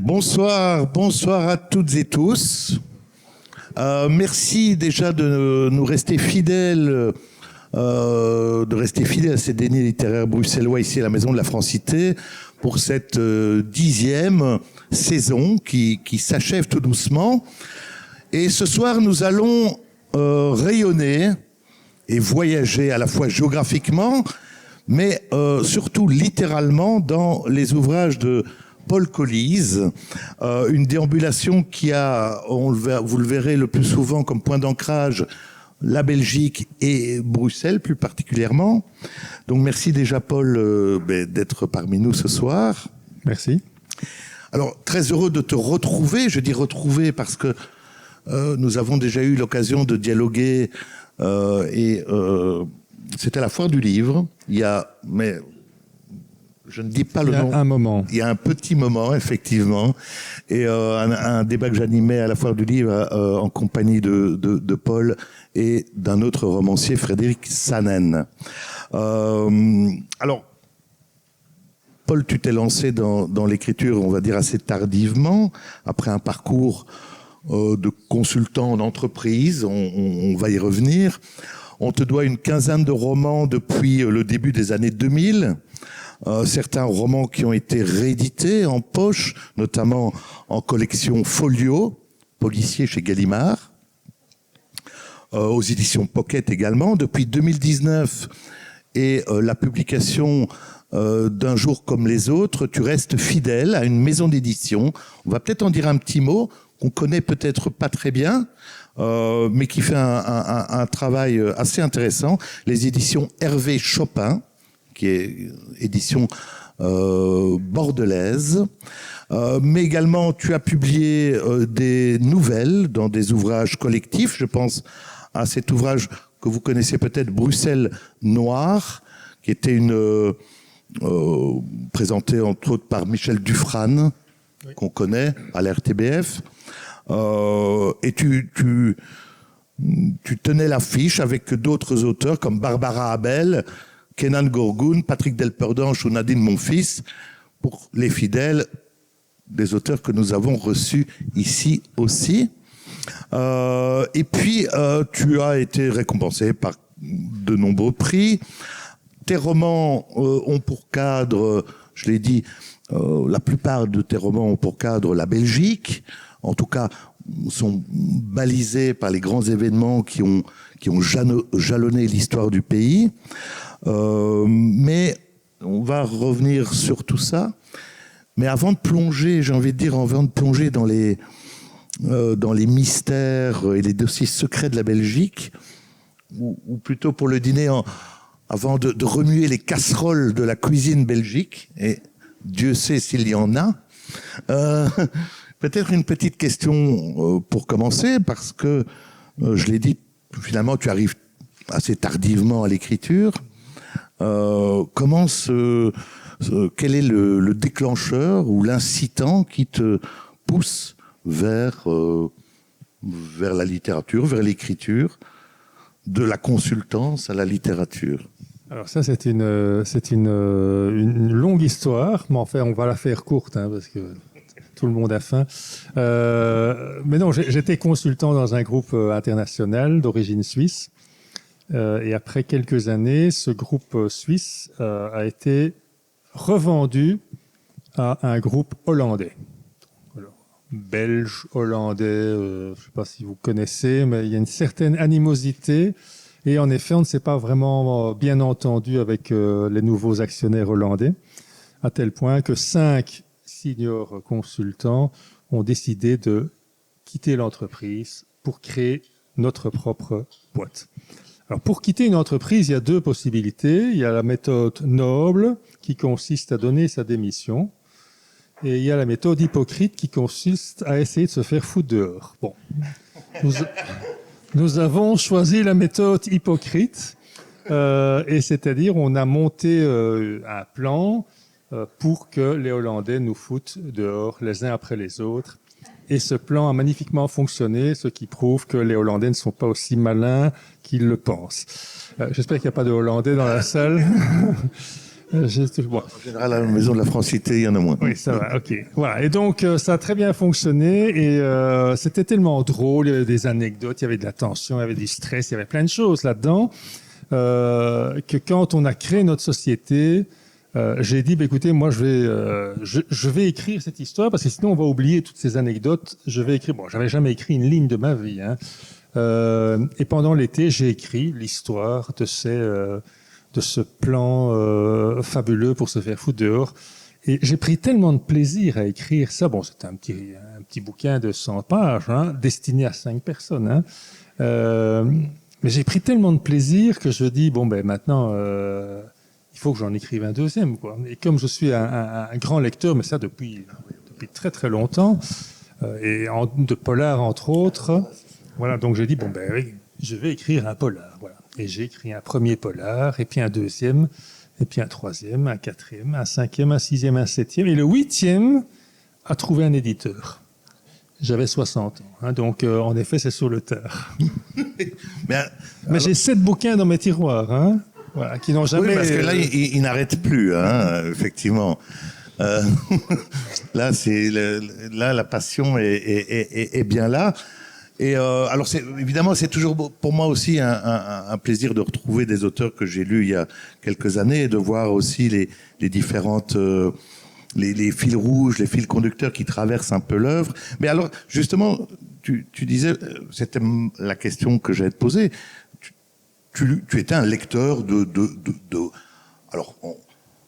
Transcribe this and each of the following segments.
Bonsoir à toutes et tous. Merci déjà de nous rester fidèles, à ces dîners littéraires bruxellois ici à la Maison de la Francité pour cette 10e saison qui s'achève tout doucement. Et ce soir, nous allons rayonner et voyager à la fois géographiquement, mais surtout littéralement dans les ouvrages de Paul Colise, une déambulation qui a, vous le verrez le plus souvent comme point d'ancrage, la Belgique et Bruxelles plus particulièrement. Donc merci déjà Paul d'être parmi nous ce soir. Merci. Alors très heureux de te retrouver, je dis retrouver parce que nous avons déjà eu l'occasion de dialoguer c'était à la Foire du Livre, je ne dis pas le nom. Il y a un moment. Il y a un petit moment, effectivement. Et un débat que j'animais à la Foire du Livre en compagnie de Paul et d'un autre romancier, Frédéric Sanen. Alors, Paul, tu t'es lancé dans l'écriture, on va dire, assez tardivement, après un parcours de consultant en entreprise. On va y revenir. On te doit une quinzaine de romans depuis le début des années 2000. Certains romans qui ont été réédités en poche, notamment en collection Folio, policier chez Gallimard, aux éditions Pocket également. Depuis 2019 et la publication d'Un jour comme les autres, tu restes fidèle à une maison d'édition. On va peut-être en dire un petit mot, qu'on connaît peut-être pas très bien, mais qui fait un travail assez intéressant. Les éditions Hervé Chopin, qui est édition bordelaise. Mais également, tu as publié des nouvelles dans des ouvrages collectifs. Je pense à cet ouvrage que vous connaissez peut-être, Bruxelles Noir, qui était présenté entre autres par Michel Dufrane, oui, qu'on connaît à la RTBF. Et tu tenais l'affiche avec d'autres auteurs comme Barbara Abel, Kenan Gorgoun, Patrick Delperdanche ou Nadine Monfils, pour les fidèles des auteurs que nous avons reçus ici aussi. Et puis, tu as été récompensé par de nombreux prix. Tes romans ont pour cadre, je l'ai dit, la plupart de tes romans ont pour cadre la Belgique. En tout cas, sont balisés par les grands événements qui ont jalonné l'histoire du pays. Mais on va revenir sur tout ça. Mais avant de plonger, j'ai envie de dire, avant de plonger dans les mystères et les dossiers secrets de la Belgique, ou plutôt pour le dîner, avant de remuer les casseroles de la cuisine belgique, et Dieu sait s'il y en a, peut-être une petite question pour commencer, parce que, je l'ai dit, finalement, tu arrives assez tardivement à l'écriture. Quel est le déclencheur ou l'incitant qui te pousse vers la littérature, vers l'écriture, de la consultance à la littérature? Alors ça, c'est une longue histoire, mais enfin, on va la faire courte, hein, parce que tout le monde a faim. Mais non, j'étais consultant dans un groupe international d'origine suisse. Et après quelques années, ce groupe suisse a été revendu à un groupe hollandais. Alors, belge, hollandais, je ne sais pas si vous connaissez, mais il y a une certaine animosité. Et en effet, on ne s'est pas vraiment bien entendu avec les nouveaux actionnaires hollandais, à tel point que 5 seniors consultants ont décidé de quitter l'entreprise pour créer notre propre boîte. Alors, pour quitter une entreprise, il y a 2 possibilités. Il y a la méthode noble, qui consiste à donner sa démission, et il y a la méthode hypocrite, qui consiste à essayer de se faire foutre dehors. Bon, nous avons choisi la méthode hypocrite, et c'est-à-dire on a monté un plan pour que les Hollandais nous foutent dehors les uns après les autres. Et ce plan a magnifiquement fonctionné, ce qui prouve que les Hollandais ne sont pas aussi malins qu'ils le pensent. J'espère qu'il n'y a pas de Hollandais dans la salle. Bon. En général, à la Maison de la Francité, il y en a moins. Oui, ça va, ok. Voilà. Et donc, ça a très bien fonctionné et c'était tellement drôle. Il y avait des anecdotes, il y avait de la tension, il y avait du stress, il y avait plein de choses là-dedans que quand on a créé notre société, j'ai dit, bah, écoutez, moi, je vais écrire cette histoire parce que sinon, on va oublier toutes ces anecdotes. Je vais écrire. Bon, j'avais jamais écrit une ligne de ma vie. Hein. Et pendant l'été, j'ai écrit l'histoire de ce plan fabuleux pour se faire foutre dehors. Et j'ai pris tellement de plaisir à écrire ça. Bon, c'était un petit bouquin de 100 pages, hein, destiné à 5 personnes. Hein. Mais j'ai pris tellement de plaisir que je dis, bon, ben maintenant, il faut que j'en écrive un deuxième, quoi. Et comme je suis un grand lecteur, mais ça depuis très très longtemps, de polar entre autres, voilà, donc j'ai dit, bon, ben oui, je vais écrire un polar, voilà. Et j'ai écrit un premier polar, et puis un deuxième, et puis un troisième, un quatrième, un cinquième, un sixième, un septième, et le 8e a trouvé un éditeur. J'avais 60 ans, hein, donc en effet, c'est sur le tard. Mais j'ai 7 bouquins dans mes tiroirs, hein. Voilà, qui n'ont jamais... Oui, parce que là, il n'arrête plus, hein, effectivement. Là, la passion est bien là. Et alors, évidemment, c'est toujours pour moi aussi un plaisir de retrouver des auteurs que j'ai lus il y a quelques années et de voir aussi les différentes... les fils rouges, les fils conducteurs qui traversent un peu l'œuvre. Mais alors, justement, tu disais, c'était la question que j'allais te poser... Tu étais un lecteur alors on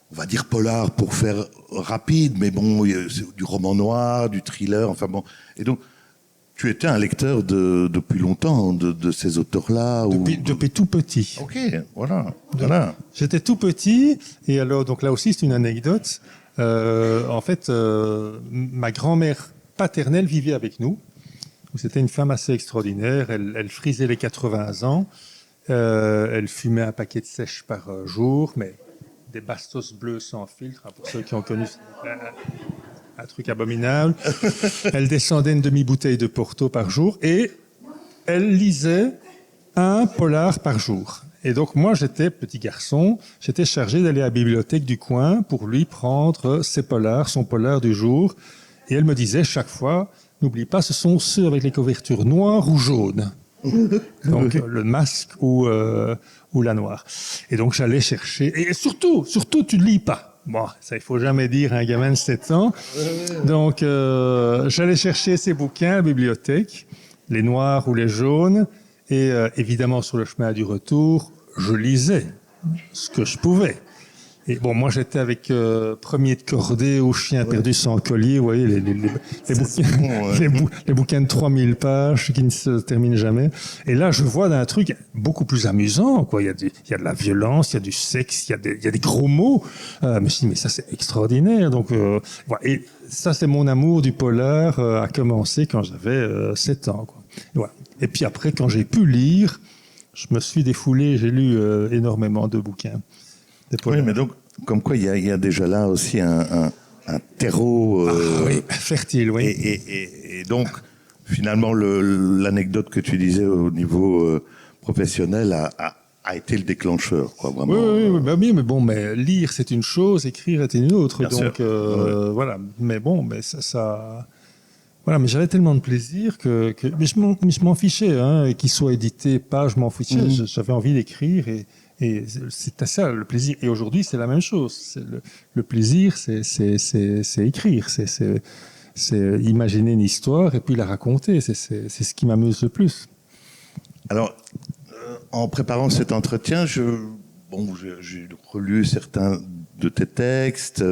va dire polar pour faire rapide, mais bon, du roman noir, du thriller, enfin bon. Et donc, tu étais un lecteur depuis longtemps de ces auteurs-là Depuis tout petit. Ok, voilà. J'étais tout petit, et alors, donc là aussi, c'est une anecdote. En fait, ma grand-mère paternelle vivait avec nous. C'était une femme assez extraordinaire. Elle frisait les 80 ans. Elle fumait un paquet de sèche par jour, mais des bastos bleus sans filtre, hein, pour ceux qui ont connu un truc abominable. Elle descendait une demi-bouteille de Porto par jour et elle lisait un polar par jour. Et donc moi, j'étais petit garçon, j'étais chargé d'aller à la bibliothèque du coin pour lui prendre ses polars, son polar du jour. Et elle me disait chaque fois, n'oublie pas, ce sont ceux avec les couvertures noires ou jaunes. Donc le masque ou la noire. Et donc j'allais chercher. Et surtout, tu ne lis pas. Bon, ça il faut jamais dire à un gamin de 7 ans. Donc j'allais chercher ces bouquins à la bibliothèque, les noirs ou les jaunes. Et évidemment sur le chemin du retour, je lisais ce que je pouvais. Et bon, moi j'étais avec Premier de cordée ou Chien perdu sans collier, vous voyez, les bouquins de 3000 pages qui ne se terminent jamais. Et là, je vois d'un truc beaucoup plus amusant, quoi. Il y a de la violence, il y a du sexe, il y a des gros mots. Je me suis dit, mais ça c'est extraordinaire. Donc, voilà. Et ça, c'est mon amour du polar a commencé quand j'avais 7 ans, quoi. Et, voilà. Et puis après, quand j'ai pu lire, je me suis défoulé, j'ai lu énormément de bouquins. Oui, mais donc, comme quoi, il y a déjà là aussi un terreau... oui, fertile, oui. Et donc, finalement, l'anecdote que tu disais au niveau professionnel a été le déclencheur, quoi, vraiment. Oui, mais bon, mais lire, c'est une chose, écrire est une autre. Bien donc, sûr. voilà. Mais bon, mais ça... Voilà, mais j'avais tellement de plaisir que mais je m'en fichais, hein, qu'il soit édité, pas, je m'en fichais. J'avais envie d'écrire et c'était ça le plaisir. Et aujourd'hui, c'est la même chose. Le plaisir, c'est écrire, c'est imaginer une histoire et puis la raconter. C'est ce qui m'amuse le plus. Alors, en préparant cet entretien, j'ai relu certains de tes textes,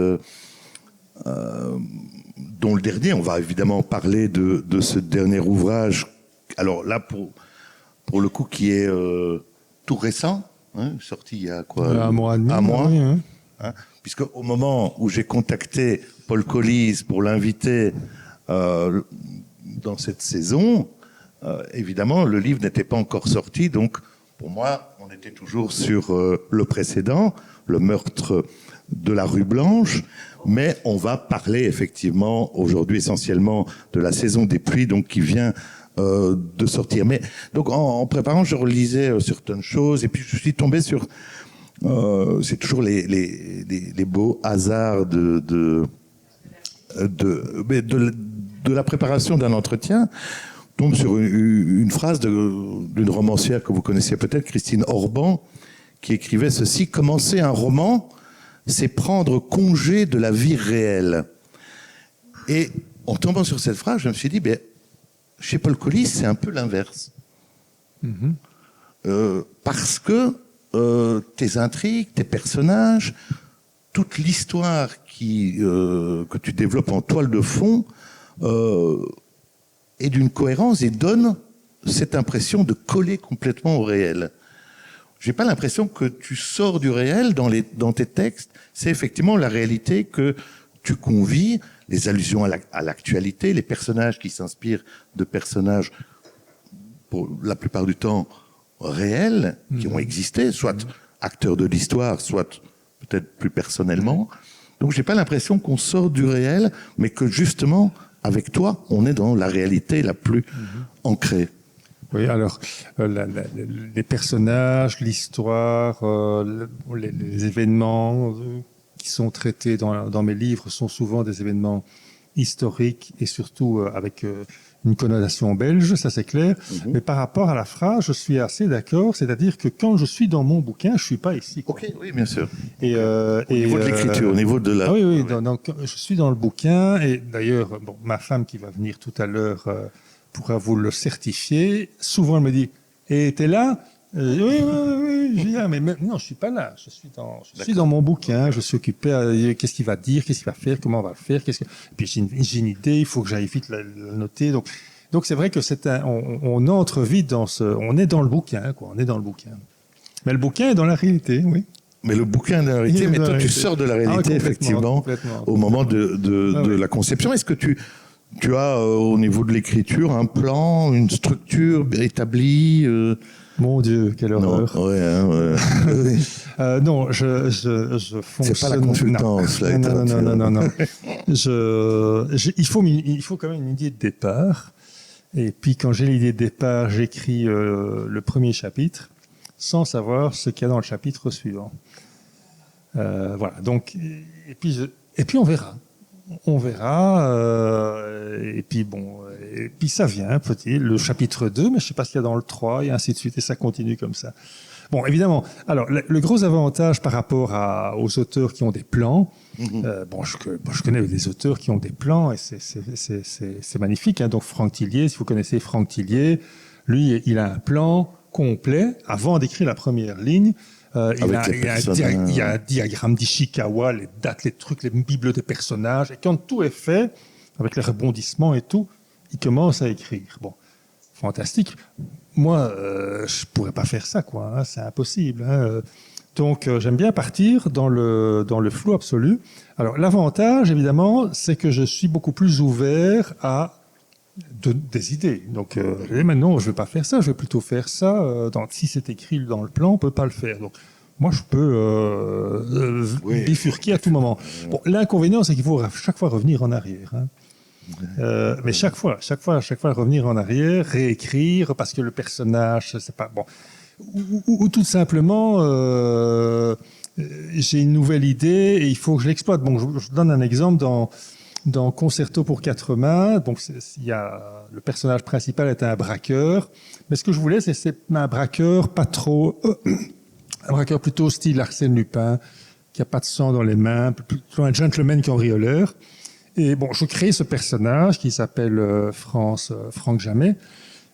dont le dernier. On va évidemment parler de ce dernier ouvrage. Alors là, pour le coup, qui est tout récent. Hein, sorti il y a quoi, un mois et demi. Un mois. Oui, hein. Hein, puisque au moment où j'ai contacté Paul Colise pour l'inviter dans cette saison, évidemment, le livre n'était pas encore sorti. Donc, pour moi, on était toujours sur le précédent, Le meurtre de la rue Blanche. Mais on va parler effectivement aujourd'hui essentiellement de la saison des pluies, donc qui vient de sortir. Mais donc en préparant, je relisais certaines choses et puis je suis tombé sur c'est toujours les beaux hasards de la préparation d'un entretien. Tombe sur une phrase d'une romancière que vous connaissez peut-être, Christine Orban, qui écrivait ceci: commencer un roman, c'est prendre congé de la vie réelle. Et en tombant sur cette phrase, je me suis dit, chez Paul Collis, c'est un peu l'inverse. Parce que tes intrigues, tes personnages, toute l'histoire que tu développes en toile de fond est d'une cohérence et donne cette impression de coller complètement au réel. J'ai pas l'impression que tu sors du réel dans tes textes. C'est effectivement la réalité que tu convies, les allusions à l'actualité, les personnages qui s'inspirent de personnages, pour la plupart du temps, réels, qui ont existé, soit acteurs de l'histoire, soit peut-être plus personnellement. Donc j'ai pas l'impression qu'on sort du réel, mais que justement, avec toi, on est dans la réalité la plus ancrée. Oui, alors les personnages, l'histoire, les événements qui sont traités dans mes livres sont souvent des événements historiques et surtout avec une connotation belge, ça c'est clair. Mais par rapport à la phrase, je suis assez d'accord, c'est-à-dire que quand je suis dans mon bouquin, je suis pas ici, quoi. Ok, oui, bien sûr. Et, au niveau de l'écriture, au niveau de la... oui, donc je suis dans le bouquin, et d'ailleurs, ma femme qui va venir tout à l'heure pourra vous le certifier. Souvent, elle me dit, et t'es là? Oui, je dis, mais non, je suis pas là. Je suis dans mon bouquin. Je suis occupé. Qu'est-ce qu'il va dire? Qu'est-ce qu'il va faire? Comment on va le faire? Et puis j'ai une idée. Il faut que j'aille vite la noter. Donc c'est vrai que on entre vite on est dans le bouquin, quoi. On est dans le bouquin. Mais le bouquin est dans la réalité, oui. Mais le bouquin est dans la réalité. Mais toi, tu sors de la réalité, effectivement, au moment de la conception. Est-ce que tu as, au niveau de l'écriture, un plan, une structure établie? Mon Dieu, quelle horreur. Non, je fonctionne... C'est pas la consultance, là. Non. Il faut quand même une idée de départ. Et puis, quand j'ai l'idée de départ, j'écris le premier chapitre sans savoir ce qu'il y a dans le chapitre suivant. Voilà. Donc, et puis on verra. On verra, et puis ça vient, le chapitre 2, mais je ne sais pas ce qu'il y a dans le 3, et ainsi de suite, et ça continue comme ça. Bon, évidemment, alors, le gros avantage par rapport aux auteurs qui ont des plans, je connais des auteurs qui ont des plans, et c'est magnifique, hein. Donc, Franck Tillier, si vous connaissez Franck Tillier, lui, il a un plan complet, avant d'écrire la première ligne. Il y a un diagramme d'Ishikawa, les dates, les trucs, les bibles des personnages. Et quand tout est fait, avec les rebondissements et tout, il commence à écrire. Bon, fantastique. Moi, je pourrais pas faire ça, quoi. Hein, c'est impossible. Hein. Donc, j'aime bien partir dans le flou absolu. Alors, l'avantage, évidemment, c'est que je suis beaucoup plus ouvert à des idées. Donc, maintenant, je ne vais pas faire ça, je vais plutôt faire ça. Si c'est écrit dans le plan, on ne peut pas le faire. Donc, moi, je peux bifurquer à tout moment. Bon, l'inconvénient, c'est qu'il faut chaque fois revenir en arrière. Hein. Mais chaque fois revenir en arrière, réécrire, parce que le personnage, c'est pas bon. Ou tout simplement, j'ai une nouvelle idée et il faut que je l'exploite. Bon, je donne un exemple dans Concerto pour 4 mains. Donc, le personnage principal est un braqueur. Mais ce que je voulais, c'est un braqueur pas trop, un braqueur plutôt style Arsène Lupin, qui a pas de sang dans les mains, plutôt un gentleman cambrioleur. Et bon, je crée ce personnage qui s'appelle Franck Jamais.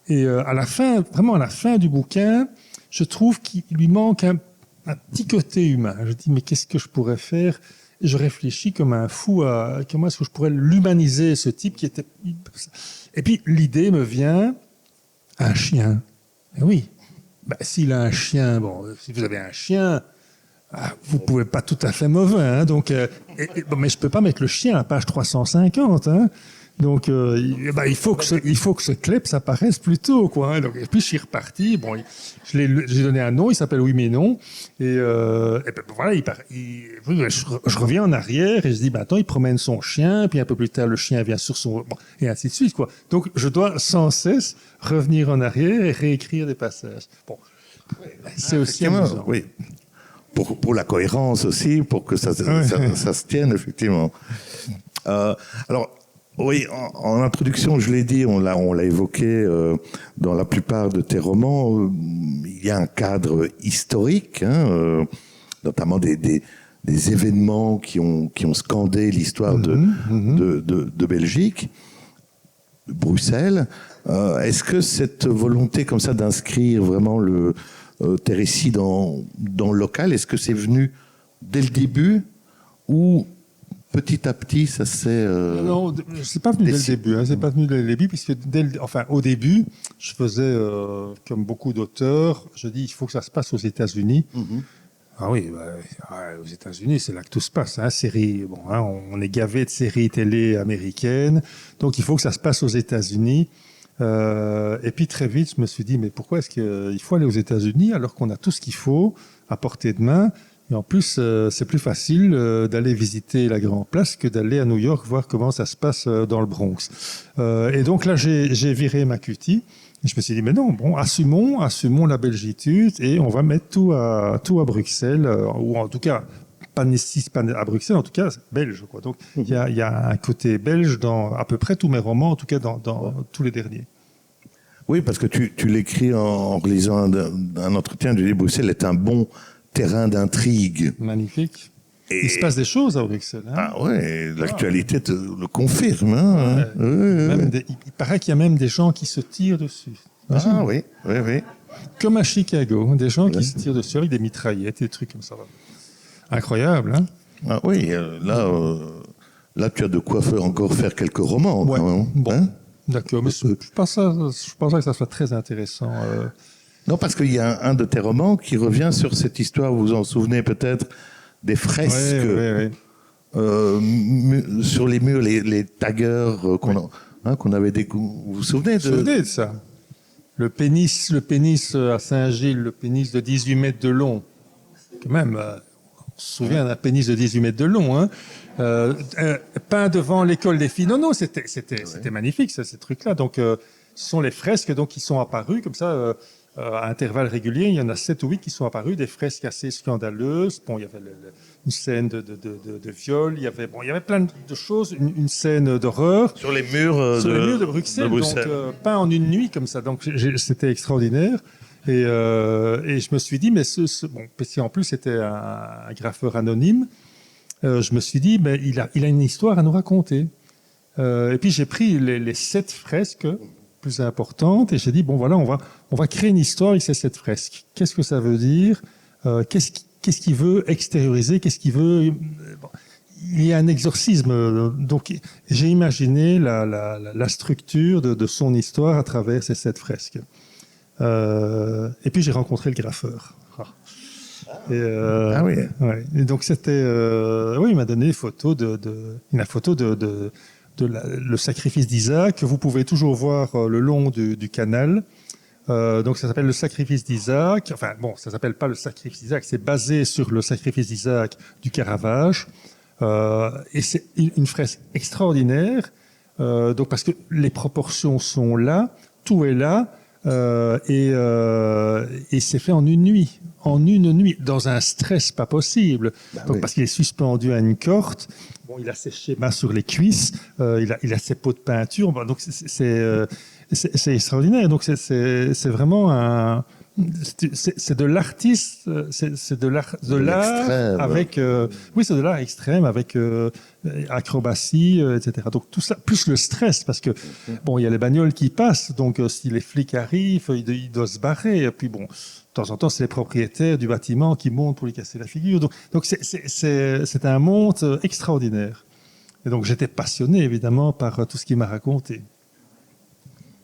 Et à la fin du bouquin, je trouve qu'il lui manque un petit côté humain. Je dis, mais qu'est-ce que je pourrais faire? Et je réfléchis comme un fou à comment est-ce que je pourrais l'humaniser, ce type qui était... Et puis, l'idée me vient, un chien. Et oui, s'il a un chien, si vous avez un chien, vous pouvez pas tout à fait mauvais, hein, donc, mais je peux pas mettre le chien à page 350, hein. Donc, il faut que ce Kleps apparaisse plus tôt, quoi. Hein. Donc, et puis, je suis reparti. Bon, j'ai donné un nom, il s'appelle Oui mais non. Et voilà, je reviens en arrière et je dis, attends, il promène son chien, puis un peu plus tard, le chien vient sur son... Bon, et ainsi de suite, quoi. Donc, je dois sans cesse revenir en arrière et réécrire des passages. Bon, c'est aussi amusant. Oui. pour la cohérence aussi, pour que ça se tienne, effectivement. Alors, oui, en introduction, je l'ai dit, on l'a évoqué dans la plupart de tes romans, il y a un cadre historique, notamment des événements qui ont scandé l'histoire de Belgique, de Bruxelles. Est-ce que cette volonté comme ça d'inscrire vraiment tes récits dans le local, est-ce que c'est venu dès le début ou petit à petit ça s'est... Non, c'est pas venu dès le début. C'est pas venu dès le début, puisque au début, je faisais, comme beaucoup d'auteurs, je dis il faut que ça se passe aux États-Unis. Ah oui, aux États-Unis, c'est là que tout se passe. Série, on est gavé de séries télé américaines, donc il faut que ça se passe aux États-Unis. Et puis très vite, je me suis dit, mais pourquoi est-ce qu'il faut aller aux États-Unis alors qu'on a tout ce qu'il faut à portée de main? Et en plus, c'est plus facile d'aller visiter la Grande Place que d'aller à New York voir comment ça se passe dans le Bronx. Et donc là, j'ai viré ma cutie. Et je me suis dit, mais non, assumons la belgitude et on va mettre tout à Bruxelles, ou en tout cas, pas à Bruxelles, en tout cas belge, quoi. Donc il y a un côté belge dans à peu près tous mes romans, en tout cas dans tous les derniers. Oui, parce que tu l'écris en relisant un entretien. Tu dis Bruxelles est un bon terrain d'intrigue. Magnifique. Il se passe des choses à Bruxelles. Ah ouais, l'actualité te le confirme. Il paraît qu'il y a même des gens qui se tirent dessus. Ah oui. Comme à Chicago, des gens qui se tirent dessus avec des mitraillettes et des trucs comme ça. Incroyable, hein? Ah oui, là tu as de quoi encore faire quelques romans. Ouais. Bon, d'accord, mais je pense pas que ça soit très intéressant. Non, parce qu'il y a un de tes romans qui revient sur cette histoire, vous vous en souvenez peut-être, des fresques sur les murs, les taggers qu'on avait découverts. Vous vous souvenez de ça? Le pénis à Saint-Gilles, le pénis de 18 mètres de long. Quand même, on se souvient d'un pénis de 18 mètres de long, peint devant l'école des filles. Non, c'était magnifique, ces trucs-là. Donc, ce sont les fresques qui sont apparues comme ça, à intervalles réguliers. Il y en a 7 ou 8 qui sont apparues, des fresques assez scandaleuses. Bon, il y avait une scène de viol, il y avait plein de choses, une scène d'horreur. Sur les murs de Bruxelles. Donc, peint en une nuit comme ça. Donc, c'était extraordinaire. Et je me suis dit, mais parce qu'en plus c'était un graffeur anonyme, je me suis dit, mais il a une histoire à nous raconter. Et puis j'ai pris les 7 fresques plus importantes et j'ai dit, bon voilà, on va créer une histoire avec ces 7 fresques. Qu'est-ce que ça veut dire? Qu'est-ce qu'il veut extérioriser? Qu'est-ce qu'il veut... Il y a un exorcisme. Donc j'ai imaginé la structure de son histoire à travers ces 7 fresques. Et puis j'ai rencontré le graffeur. Ah oui. Ouais. Et donc c'était, il m'a donné une photo une photo de le sacrifice d'Isaac que vous pouvez toujours voir le long du canal. Donc ça s'appelle le sacrifice d'Isaac. Enfin bon, ça s'appelle pas le sacrifice d'Isaac, c'est basé sur le sacrifice d'Isaac du Caravage. Et c'est une fresque extraordinaire. Donc parce que les proportions sont là, tout est là. Et c'est fait en une nuit, dans un stress pas possible. Donc, parce qu'il est suspendu à une corde. Bon, il a ses schémas sur les cuisses, il a ses pots de peinture. Bon, donc c'est extraordinaire. Donc c'est vraiment c'est de l'artiste, c'est de l'art avec c'est de l'art extrême avec acrobatie, etc. Donc tout ça plus le stress parce que bon, il y a les bagnoles qui passent, donc si les flics arrivent, il doit se barrer. Et puis bon, de temps en temps, c'est les propriétaires du bâtiment qui montent pour lui casser la figure. Donc c'est un monde extraordinaire. Et donc j'étais passionné évidemment par tout ce qu'il m'a raconté.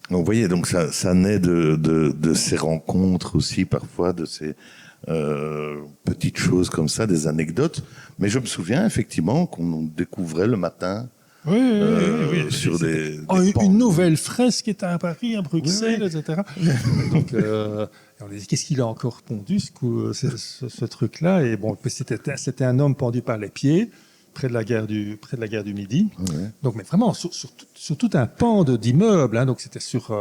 Vous voyez, donc ça naît de ces rencontres aussi, parfois, de ces petites choses comme ça, des anecdotes. Mais je me souviens effectivement qu'on découvrait le matin sur des une nouvelle fresque est à Paris, à Bruxelles, etc. Donc, on a dit, qu'est-ce qu'il a encore pondu, ce truc-là? Et bon, c'était un homme pendu par les pieds, près de la gare du Midi. Ouais. Donc, mais vraiment, sur tout un pan d'immeubles, donc c'était sur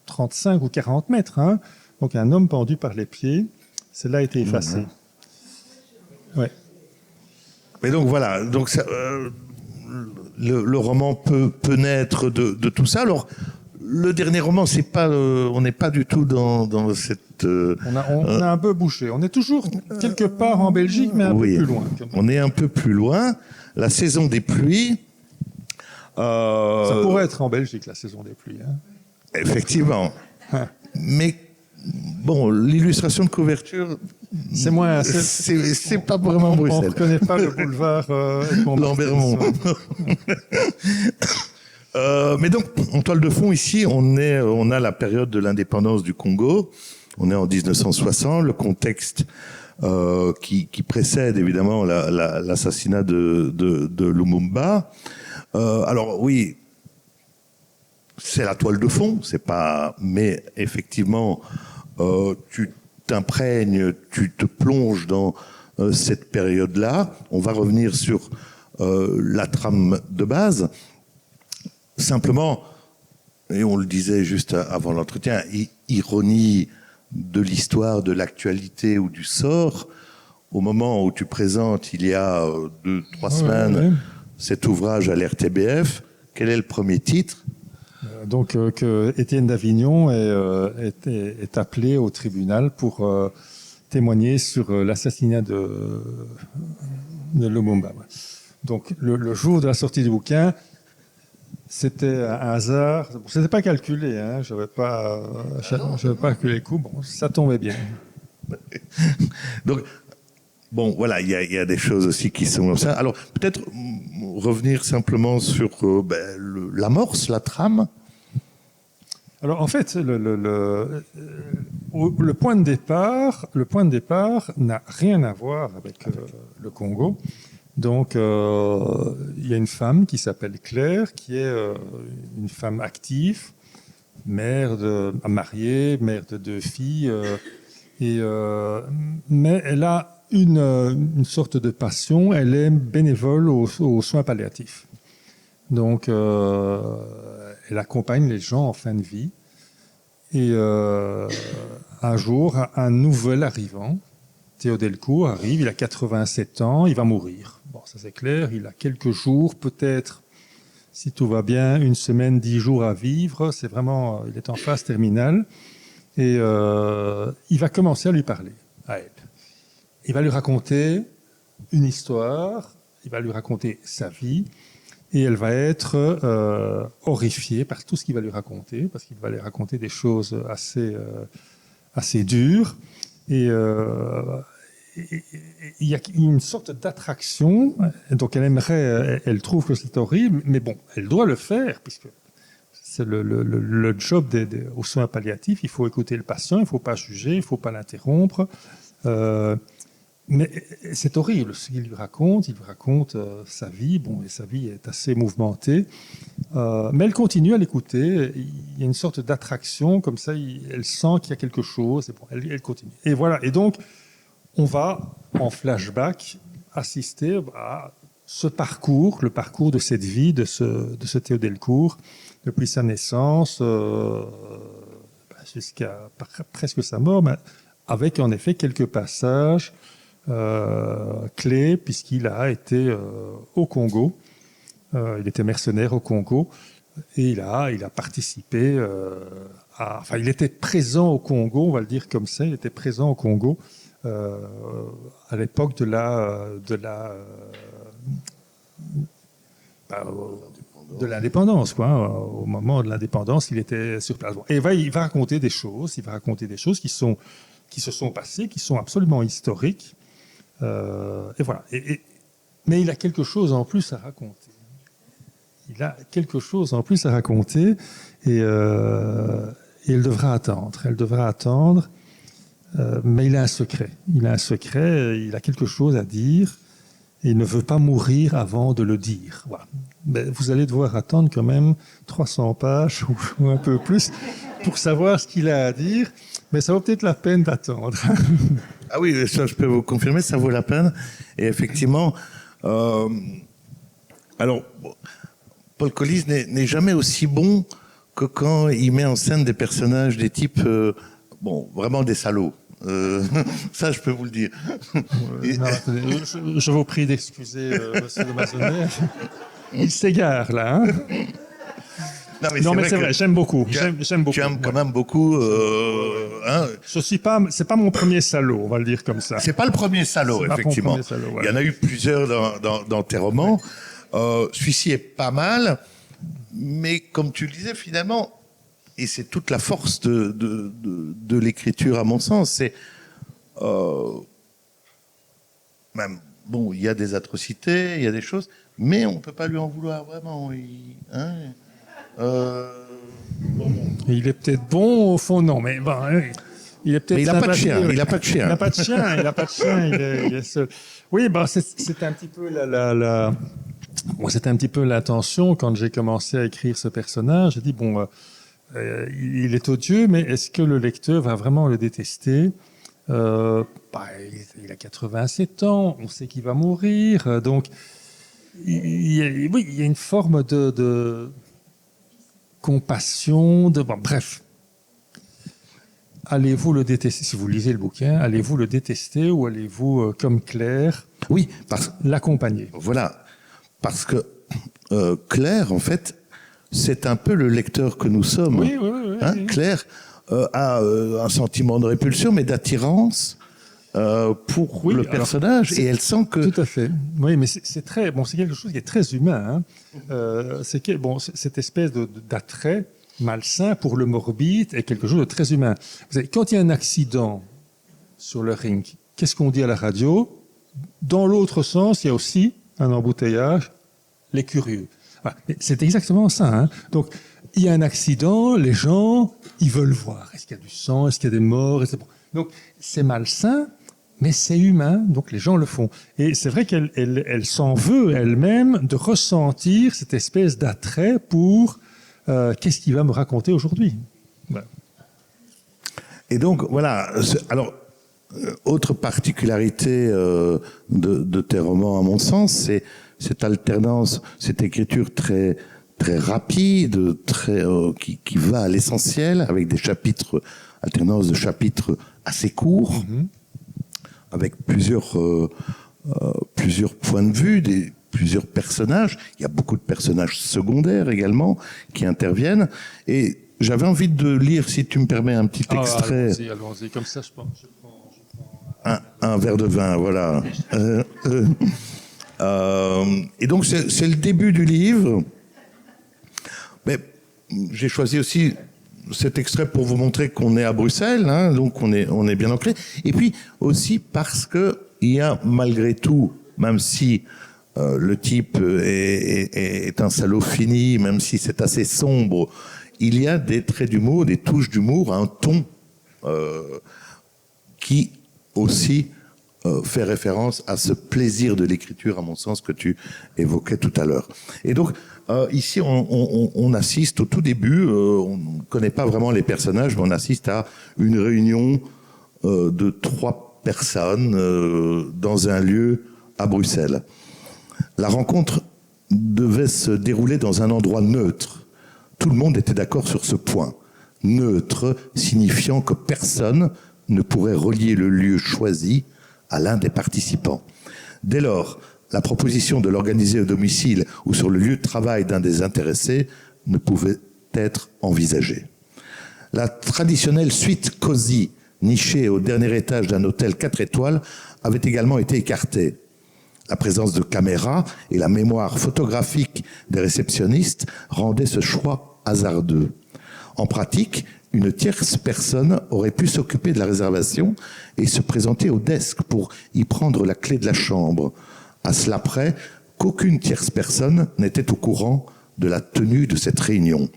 35 ou 40 mètres. Donc, un homme pendu par les pieds, celle-là a été effacée. Ouais. Mais donc voilà, donc ça, le roman peut naître de tout ça. Alors, le dernier roman, c'est pas, on n'est pas du tout dans cette. On a un peu bouché. On est toujours quelque part en Belgique, mais un peu plus loin. On est un peu plus loin. La saison des pluies. Ça pourrait être en Belgique, la saison des pluies. Hein. Effectivement. Mais bon, l'illustration de couverture, c'est moins. C'est pas vraiment Bruxelles. On ne reconnaît pas le boulevard Lambermont. Mais donc, en toile de fond, ici, on a la période de l'indépendance du Congo. On est en 1960, le contexte qui précède évidemment l'assassinat de Lumumba. Alors oui, c'est la toile de fond, c'est pas. Mais effectivement, tu t'imprègnes, tu te plonges dans cette période-là. On va revenir sur la trame de base. Simplement, et on le disait juste avant l'entretien, ironie de l'histoire, de l'actualité ou du sort, au moment où tu présentes, il y a 2-3 semaines, cet ouvrage à l'RTBF, quel est le premier titre ? Donc, que Étienne d'Avignon est appelé au tribunal pour témoigner sur l'assassinat de Lumumba. Donc, le jour de la sortie du bouquin, c'était un hasard. C'était pas calculé, hein. Je n'avais pas calculé les coups. Bon, ça tombait bien. Donc, bon, voilà, il y a des choses aussi qui sont comme ça. Alors, peut-être revenir simplement sur l'amorce, la trame. Alors, en fait, le point de départ n'a rien à voir avec le Congo. Donc, il y a une femme qui s'appelle Claire, qui est une femme active, mariée, mère de 2 filles, mais elle a une sorte de passion. Elle est bénévole aux soins palliatifs. Donc, elle accompagne les gens en fin de vie. Et un jour, un nouvel arrivant, Théo Delcourt, arrive, il a 87 ans, il va mourir. Bon, ça c'est clair, il a quelques jours, peut-être, si tout va bien, 1 semaine, 10 jours à vivre. C'est vraiment, il est en phase terminale. Et il va commencer à lui parler, à elle. Il va lui raconter une histoire, il va lui raconter sa vie, et elle va être horrifiée par tout ce qu'il va lui raconter, parce qu'il va lui raconter des choses assez dures. Et il y a une sorte d'attraction, donc elle trouve que c'est horrible, mais bon, elle doit le faire, puisque c'est le job aux soins palliatifs. Il faut écouter le patient, il ne faut pas juger, il ne faut pas l'interrompre. Mais c'est horrible ce qu'il lui raconte. Il lui raconte sa vie. Bon, et sa vie est assez mouvementée. Mais elle continue à l'écouter. Il y a une sorte d'attraction, comme ça, elle sent qu'il y a quelque chose. Et bon, elle continue. Et voilà. Et donc, on va, en flashback, assister à ce parcours, le parcours de cette vie de ce Théo Delcourt, depuis sa naissance jusqu'à presque sa mort, mais avec en effet quelques passages clés, puisqu'il a été au Congo. Il était mercenaire au Congo et il a participé enfin, il était présent au Congo, on va le dire comme ça, il était présent au Congo à l'époque de l'indépendance, quoi. Au moment de l'indépendance, il était sur place. Bon. Et il va raconter des choses qui se sont passées, qui sont absolument historiques. Et voilà. Mais il a quelque chose en plus à raconter. Et elle devra attendre. Mais il a un secret. Il a quelque chose à dire. Et il ne veut pas mourir avant de le dire. Voilà. Mais vous allez devoir attendre quand même 300 pages ou un peu plus pour savoir ce qu'il a à dire. Mais ça vaut peut-être la peine d'attendre. Ah oui, ça, je peux vous confirmer, ça vaut la peine. Et effectivement, alors, Paul Collis n'est jamais aussi bon que quand il met en scène des personnages, des types, vraiment des salauds. Ça, je peux vous le dire. Non, attendez, je vous prie d'excuser monsieur de Maisonneuve. Il s'égare, là. Hein. Non, mais c'est vrai, j'aime beaucoup. J'aime beaucoup. Tu aimes quand même beaucoup. Hein. C'est pas mon premier salaud, on va le dire comme ça. C'est pas le premier salaud, effectivement. Salaud, ouais. Il y en a eu plusieurs dans tes romans. Celui-ci est pas mal, mais comme tu le disais, finalement, et c'est toute la force de l'écriture, à mon sens, c'est même bon, il y a des atrocités, il y a des choses, mais on peut pas lui en vouloir vraiment. Il est peut-être bon au fond, non, mais bon, il est peut-être. Mais il n'a pas de chien. Il n'a pas de chien. Il n'a pas de chien. Il n'a pas de chien. Il est seul. Oui, bah c'est un petit peu bon, c'était un petit peu l'intention quand j'ai commencé à écrire ce personnage. J'ai dit bon, il est odieux, mais est-ce que le lecteur va vraiment le détester? Il a 87 ans. On sait qu'il va mourir, donc il y a une forme de compassion, bref. Allez-vous le détester? Si vous lisez le bouquin, allez-vous le détester ou allez-vous, comme Claire, oui, l'accompagner? Voilà, parce que Claire, en fait, c'est un peu le lecteur que nous sommes. Oui. Claire a un sentiment de répulsion, mais d'attirance pour le personnage, et elle sent que... Tout à fait. Oui, mais c'est très... Bon, c'est quelque chose qui est très humain. Hein. Cette espèce d'attrait malsain pour le morbide est quelque chose de très humain. Vous savez, quand il y a un accident sur le ring, qu'est-ce qu'on dit à la radio? Dans l'autre sens, il y a aussi un embouteillage, les curieux. Voilà. C'est exactement ça. Hein. Donc, il y a un accident, les gens, ils veulent voir. Est-ce qu'il y a du sang? Est-ce qu'il y a des morts? Donc, c'est malsain, mais c'est humain, donc les gens le font. Et c'est vrai qu'elle s'en veut elle-même de ressentir cette espèce d'attrait pour qu'est-ce qu'il va me raconter aujourd'hui. Voilà. Et donc, voilà. Alors, autre particularité de tes romans, à mon sens, c'est cette alternance, cette écriture très très rapide, qui va à l'essentiel, avec des chapitres, alternance de chapitres assez courts, avec plusieurs points de vue, plusieurs personnages. Il y a beaucoup de personnages secondaires également qui interviennent. Et j'avais envie de lire, si tu me permets, un petit extrait. Allons-y, comme ça je prends. Un verre de vin, voilà. Et donc c'est le début du livre. Mais j'ai choisi aussi cet extrait pour vous montrer qu'on est à Bruxelles, hein, donc on est bien ancré. Et puis aussi parce que il y a malgré tout, même si le type est un salaud fini, même si c'est assez sombre, il y a des traits d'humour, des touches d'humour, un ton qui aussi fait référence à ce plaisir de l'écriture, à mon sens, que tu évoquais tout à l'heure. Et donc, ici, on assiste au tout début, on ne connaît pas vraiment les personnages, mais on assiste à une réunion de 3 personnes dans un lieu à Bruxelles. La rencontre devait se dérouler dans un endroit neutre. Tout le monde était d'accord sur ce point. Neutre, signifiant que personne ne pourrait relier le lieu choisi à l'un des participants. Dès lors, la proposition de l'organiser au domicile ou sur le lieu de travail d'un des intéressés ne pouvait être envisagée. La traditionnelle suite cosy, nichée au dernier étage d'un hôtel 4 étoiles, avait également été écartée. La présence de caméras et la mémoire photographique des réceptionnistes rendaient ce choix hasardeux. En pratique, une tierce personne aurait pu s'occuper de la réservation et se présenter au desk pour y prendre la clé de la chambre. À cela près qu'aucune tierce personne n'était au courant de la tenue de cette réunion.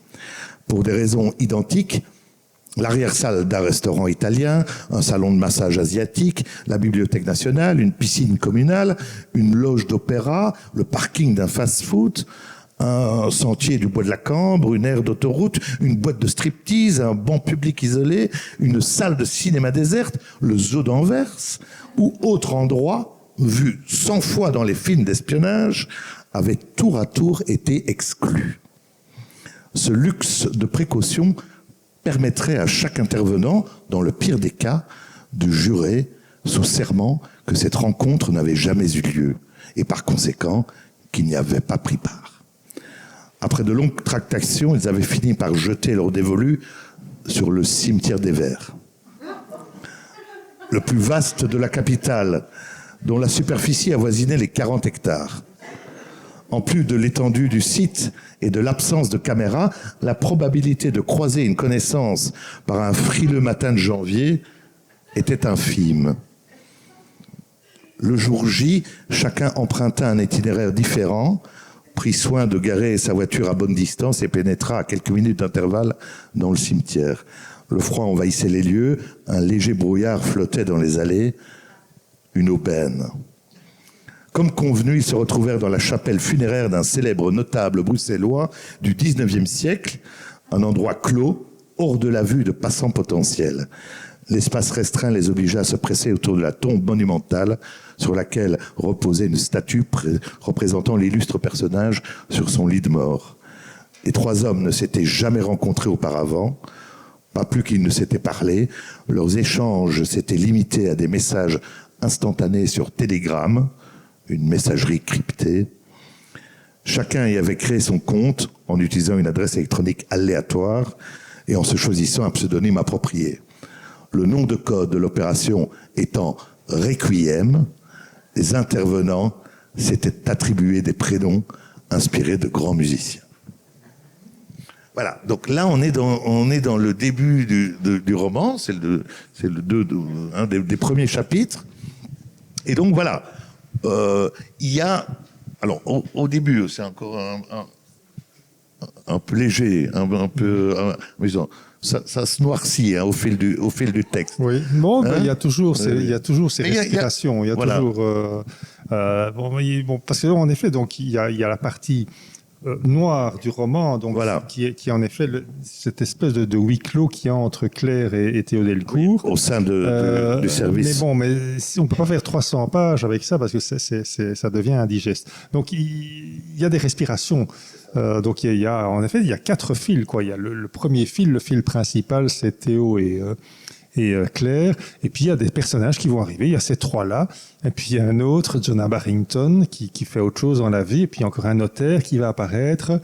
Pour des raisons identiques, l'arrière-salle d'un restaurant italien, un salon de massage asiatique, la bibliothèque nationale, une piscine communale, une loge d'opéra, le parking d'un fast-food, un sentier du bois de la Cambre, une aire d'autoroute, une boîte de striptease, un banc public isolé, une salle de cinéma déserte, le zoo d'Anvers, ou autre endroit, vu 100 fois dans les films d'espionnage, avait tour à tour été exclu. Ce luxe de précaution permettrait à chaque intervenant, dans le pire des cas, de jurer sous serment que cette rencontre n'avait jamais eu lieu et par conséquent qu'ils n'y avaient pas pris part. Après de longues tractations, ils avaient fini par jeter leur dévolu sur le cimetière des Vers, le plus vaste de la capitale, dont la superficie avoisinait les 40 hectares. En plus de l'étendue du site et de l'absence de caméras, la probabilité de croiser une connaissance par un frileux matin de janvier était infime. Le jour J, chacun emprunta un itinéraire différent, prit soin de garer sa voiture à bonne distance et pénétra à quelques minutes d'intervalle dans le cimetière. Le froid envahissait les lieux, un léger brouillard flottait dans les allées, une aubaine. Comme convenu, ils se retrouvèrent dans la chapelle funéraire d'un célèbre notable bruxellois du XIXe siècle, un endroit clos, hors de la vue de passants potentiels. L'espace restreint les obligea à se presser autour de la tombe monumentale sur laquelle reposait une statue représentant l'illustre personnage sur son lit de mort. Les trois hommes ne s'étaient jamais rencontrés auparavant, pas plus qu'ils ne s'étaient parlé. Leurs échanges s'étaient limités à des messages instantanés sur Telegram, une messagerie cryptée. Chacun y avait créé son compte en utilisant une adresse électronique aléatoire et en se choisissant un pseudonyme approprié. Le nom de code de l'opération étant Requiem, les intervenants s'étaient attribués des prénoms inspirés de grands musiciens. Voilà, donc là on est dans le début du roman, c'est un des premiers chapitres. Et donc voilà, il y a... Alors au début, c'est encore un peu léger, un peu... Ça se noircit au fil du texte. Oui, bon, il y a toujours ces respirations. Il y a voilà. Toujours... parce qu'en effet, donc, il y a la partie noire du roman, donc, voilà. qui est en effet cette espèce de huis clos qu'il y a entre Claire et Théodule Court. Oui, au sein du service. Mais on ne peut pas faire 300 pages avec ça parce que ça devient indigeste. Donc, il y a des respirations. Donc il y a en effet 4 fils quoi. Il y a le premier fil, le fil principal, c'est Théo et Claire. Et puis il y a des personnages qui vont arriver. Il y a ces 3 là. Et puis il y a un autre, Jonah Barrington, qui fait autre chose dans la vie. Et puis encore un notaire qui va apparaître.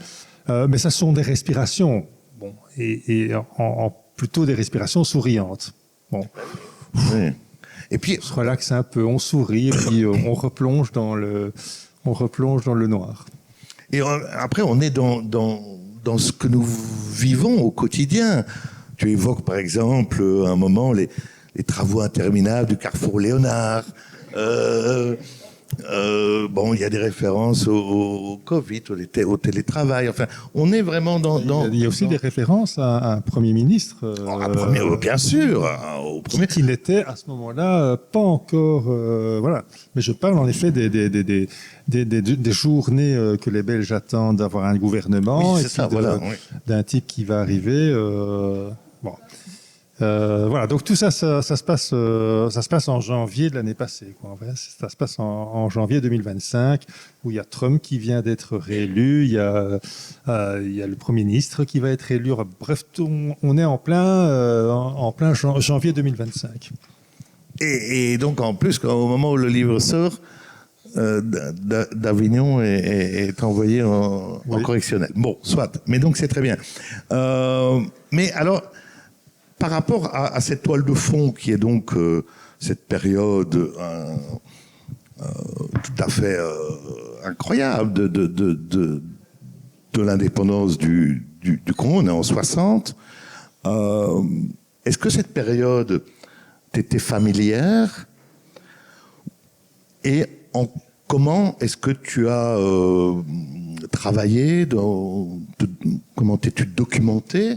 Mais ça sont des respirations. Bon, et plutôt des respirations souriantes. Bon. Oui. Et puis on se relaxe un peu, on sourit et puis on replonge dans le noir. Et après, on est dans ce que nous vivons au quotidien. Tu évoques, par exemple, à un moment, les travaux interminables du carrefour Léonard. Bon, il y a des références au Covid, au télétravail. Enfin, on est vraiment dans... Il y a aussi des références à un Premier ministre. Bien sûr. Au premier... Qui n'était à ce moment-là pas encore... voilà. Mais je parle en effet des journées que les Belges attendent d'avoir un gouvernement. Oui, c'est ça, voilà. D'un type qui va arriver... bon. Voilà, donc tout ça se passe en janvier de l'année passée, quoi. En fait, ça se passe en janvier 2025, où il y a Trump qui vient d'être réélu, il y a le Premier ministre qui va être élu. Bref, on est en plein janvier 2025. Et donc en plus, au moment où le livre sort, d'Avignon est envoyé en correctionnel. Bon, soit. Mais donc c'est très bien. Mais alors. Par rapport à cette toile de fond qui est donc cette période tout à fait incroyable de l'indépendance du Congo, on est en 60. Est-ce que cette période t'était familière? Et comment est-ce que tu as travaillé comment t'es-tu documenté?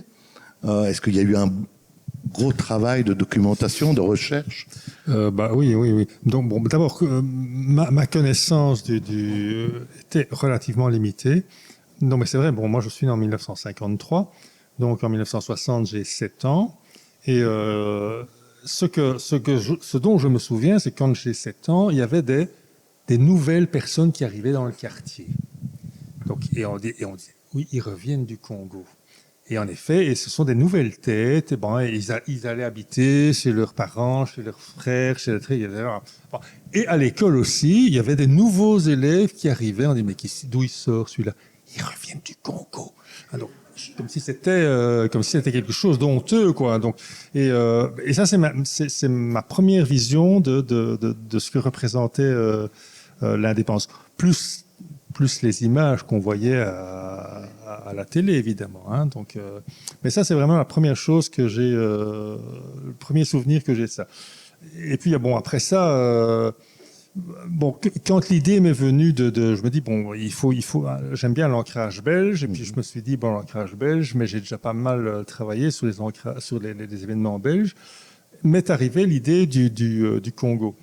Est-ce qu'il y a eu un gros travail de documentation, de recherche? Oui. Donc, bon, d'abord, ma connaissance était relativement limitée. Non, mais c'est vrai, bon, moi, je suis né en 1953. Donc, en 1960, j'ai 7 ans. Et ce dont je me souviens, c'est que quand j'ai 7 ans, il y avait des nouvelles personnes qui arrivaient dans le quartier. Donc, et on dit, oui, ils reviennent du Congo. Et en effet, et ce sont des nouvelles têtes. Et bon, ils allaient habiter chez leurs parents, chez leurs frères, chez les etc. Bon. Et à l'école aussi, il y avait des nouveaux élèves qui arrivaient. On dit, mais d'où il sort celui-là? Ils reviennent du Congo. Ah, donc, comme si c'était quelque chose d'honteux, quoi. Donc, et ça, c'est ma première vision de ce que représentait l'indépendance. Plus les images qu'on voyait à la télé, évidemment. Hein. Donc, mais ça, c'est vraiment la première chose que j'ai, le premier souvenir que j'ai de ça. Et puis, bon, après ça, bon, quand l'idée m'est venue je me dis, bon, j'aime bien l'ancrage belge, et puis je me suis dit, bon, l'ancrage belge, mais j'ai déjà pas mal travaillé sur les événements belges, m'est arrivée l'idée du Congo.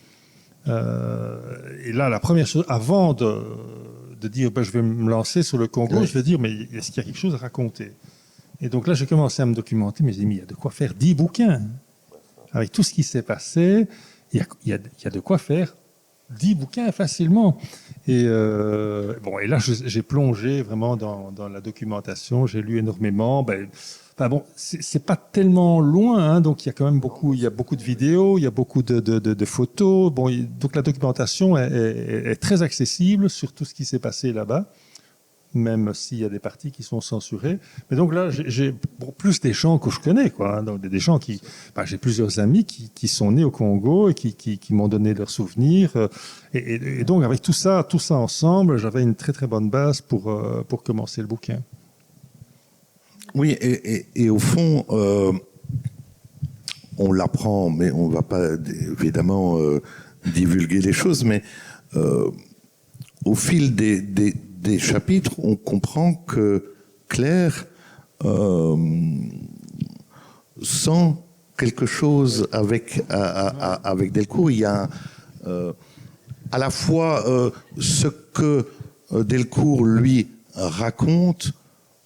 Et là, la première chose, avant de dire je vais me lancer sur le Congo, je vais dire mais est-ce qu'il y a quelque chose à raconter? Et donc là, j'ai commencé à me documenter, mais j'ai dit mais il y a de quoi faire 10 bouquins. Avec tout ce qui s'est passé, il y a de quoi faire 10 bouquins facilement. Et bon, et là, j'ai plongé vraiment dans la documentation, j'ai lu énormément. Enfin bon, c'est pas tellement loin, hein, donc il y a quand même beaucoup de vidéos, il y a beaucoup de photos. Bon, donc la documentation est très accessible sur tout ce qui s'est passé là-bas, même s'il y a des parties qui sont censurées. Mais donc là, j'ai plus des gens que je connais, quoi. Hein, donc des gens j'ai plusieurs amis qui sont nés au Congo et qui m'ont donné leurs souvenirs. Et donc avec tout ça ensemble, j'avais une très très bonne base pour commencer le bouquin. Oui, et au fond, on l'apprend, mais on ne va pas évidemment divulguer les choses, mais au fil des chapitres, on comprend que Claire sent quelque chose avec Delcourt. Il y a à la fois ce que Delcourt lui raconte,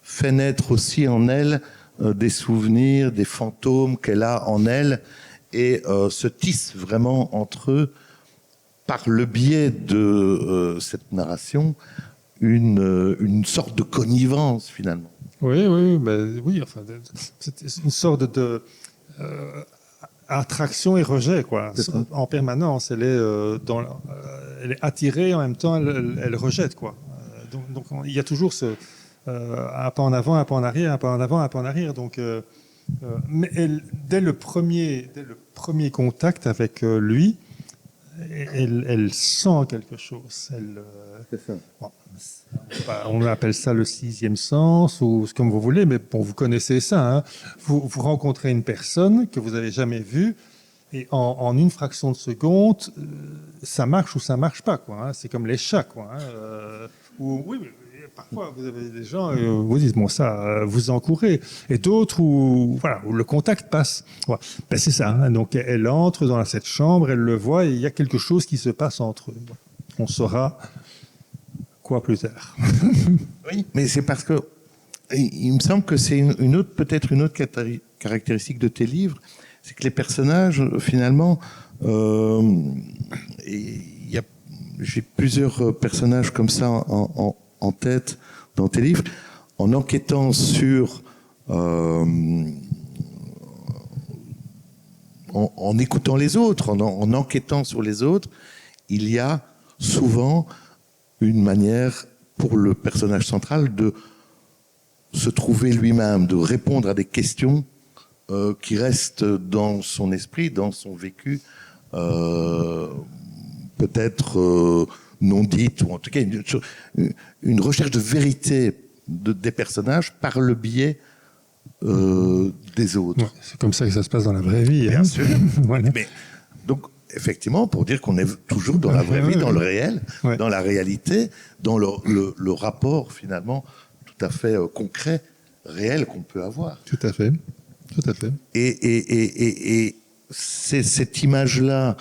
fait naître aussi en elle des souvenirs, des fantômes qu'elle a en elle, et se tisse vraiment entre eux, par le biais de cette narration, une sorte de connivence, finalement. Oui, enfin, c'est une sorte de attraction et rejet, quoi. En permanence, elle est attirée, en même temps, elle rejette, quoi. Donc, il y a toujours un pas en avant, un pas en arrière, un pas en avant, un pas en arrière. Donc, mais dès le premier contact avec lui, elle sent quelque chose. C'est ça. Bon, on appelle ça le sixième sens, ou comme vous voulez, mais bon, vous connaissez ça. Hein. Vous rencontrez une personne que vous n'avez jamais vue, et en une fraction de seconde, ça marche ou ça marche pas, quoi. Hein. C'est comme les chats, quoi. Hein. Oui, parfois vous avez des gens vous disent bon ça vous encourez, et d'autres où le contact passe. Voilà. C'est ça. Hein. Donc elle entre dans cette chambre, elle le voit, et il y a quelque chose qui se passe entre eux. On saura quoi plus tard. Oui, mais c'est parce que il me semble que c'est peut-être une autre caractéristique de tes livres, c'est que les personnages, finalement, j'ai plusieurs personnages comme ça en tête dans tes livres. En enquêtant sur, en écoutant les autres, en enquêtant sur les autres, il y a souvent une manière pour le personnage central de se trouver lui-même, de répondre à des questions qui restent dans son esprit, dans son vécu, peut-être non dites, ou en tout cas une recherche de vérité des personnages par le biais des autres. Ouais, c'est comme ça que ça se passe dans la vraie vie. Bien hein. sûr. Voilà. Mais, donc, effectivement, pour dire qu'on est toujours dans la vraie vie, dans le réel, dans la réalité, dans le rapport, finalement, tout à fait concret, réel qu'on peut avoir. Tout à fait. Tout à fait. Et c'est cette image-là,